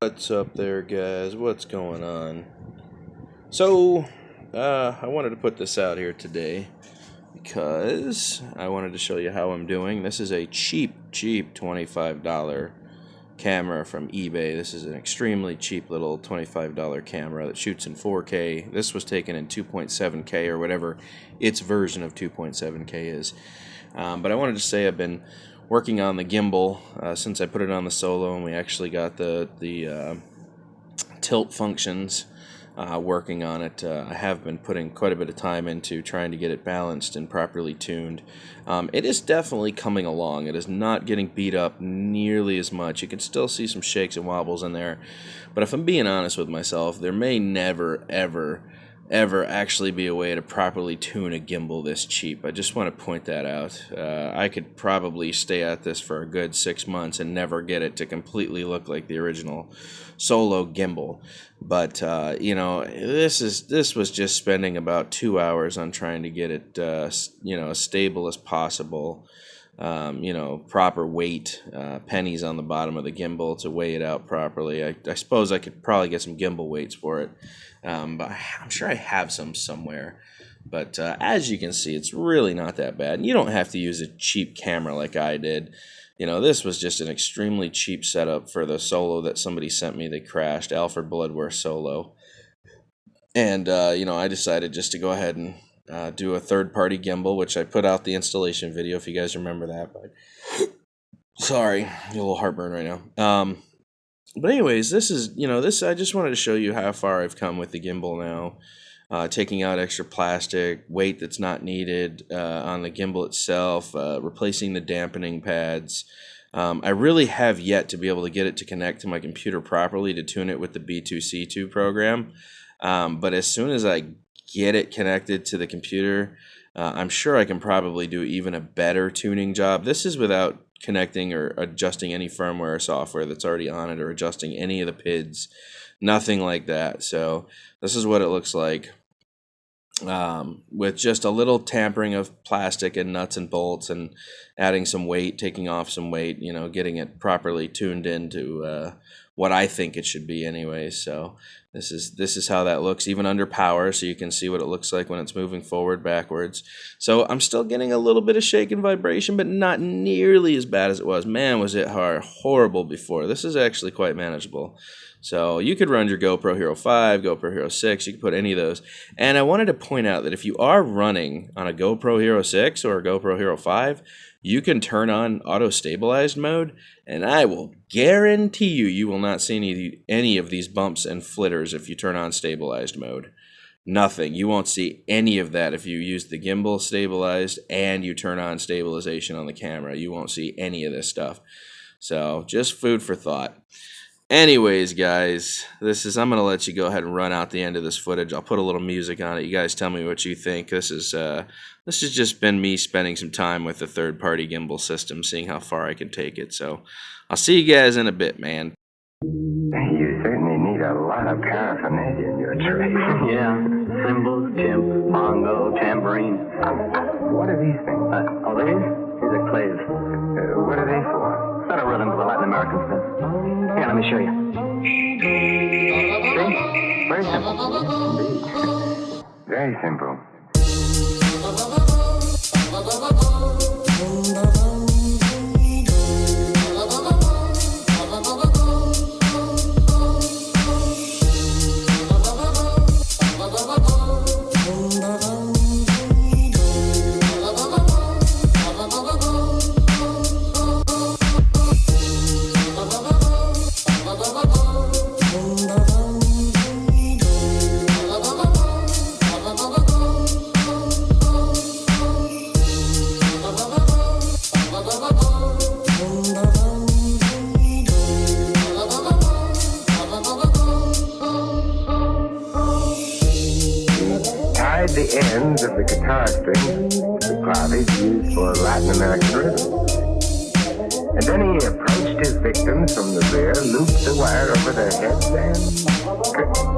What's up there, guys? What's going on? So, I wanted to put this out here today because I wanted to show you how I'm doing. This is a cheap $25 camera from eBay. This is an extremely cheap little $25 camera that shoots in 4K. This was taken in 2.7K or whatever its version of 2.7K is. But I wanted to say I've been working on the gimbal since I put it on the Solo, and we actually got the tilt functions working on it. I have been putting quite a bit of time into trying to get it balanced and properly tuned. It is definitely coming along. It is not getting beat up nearly as much. You can still see some shakes and wobbles in there, but if I'm being honest with myself, there may never ever actually be a way to properly tune a gimbal this cheap. I just want to point that out. I could probably stay at this for a good 6 months and never get it to completely look like the original Solo gimbal. But you know, this was just spending about 2 hours on trying to get it as stable as possible. You know, proper weight, pennies on the bottom of the gimbal to weigh it out properly. I suppose I could probably get some gimbal weights for it, but I'm sure I have some somewhere. But as you can see, it's really not that bad. And you don't have to use a cheap camera like I did. You know, this was just an extremely cheap setup for the Solo that somebody sent me that crashed, Alfred Bloodworth Solo. And, you know, I decided just to go ahead and do a third-party gimbal, which I put out the installation video, if you guys remember that. But sorry, a little heartburn right now. But anyways, this is, I just wanted to show you how far I've come with the gimbal now. Taking out extra plastic, weight that's not needed on the gimbal itself, replacing the dampening pads. I really have yet to be able to get it to connect to my computer properly to tune it with the B2C2 program. But as soon as I get it connected to the computer, I'm sure I can probably do even a better tuning job. This is without connecting or adjusting any firmware or software that's already on it or adjusting any of the PIDs, nothing like that. So this is what it looks like with just a little tampering of plastic and nuts and bolts and adding some weight, taking off some weight, getting it properly tuned into what I think it should be anyway. So this is how that looks even under power, so you can see what it looks like when it's moving forward, backwards. So I'm still getting a little bit of shake and vibration, but not nearly as bad as it was. Man, was it horrible before. This is actually quite manageable. So you could run your GoPro Hero 5, GoPro Hero 6, you could put any of those. And I wanted to point out that if you are running on a GoPro Hero 6 or a GoPro Hero 5, you can turn on auto stabilized mode, and I will guarantee you will not see any of these bumps and flitters if you turn on stabilized mode. Nothing. You won't see any of that if you use the gimbal stabilized and you turn on stabilization on the camera. You won't see any of this stuff. So just food for thought. Anyways, guys, I'm going to let you go ahead and run out the end of this footage. I'll put a little music on it. You guys tell me what you think. This has just been me spending some time with the third-party gimbal system, seeing how far I can take it. So I'll see you guys in a bit, man. You certainly need a lot of paraphernalia in your trade. Yeah, cymbals, timp, bongo, tambourine. What are these things? These are claves. What are they for? Set a rhythm for the Latin American stuff. Here, let me show you. See? Very simple. Indeed. Very simple. Tied the ends of the guitar strings to the claves used for Latin American rhythm. And then he approached his victims from the rear, looped the wire over their heads, and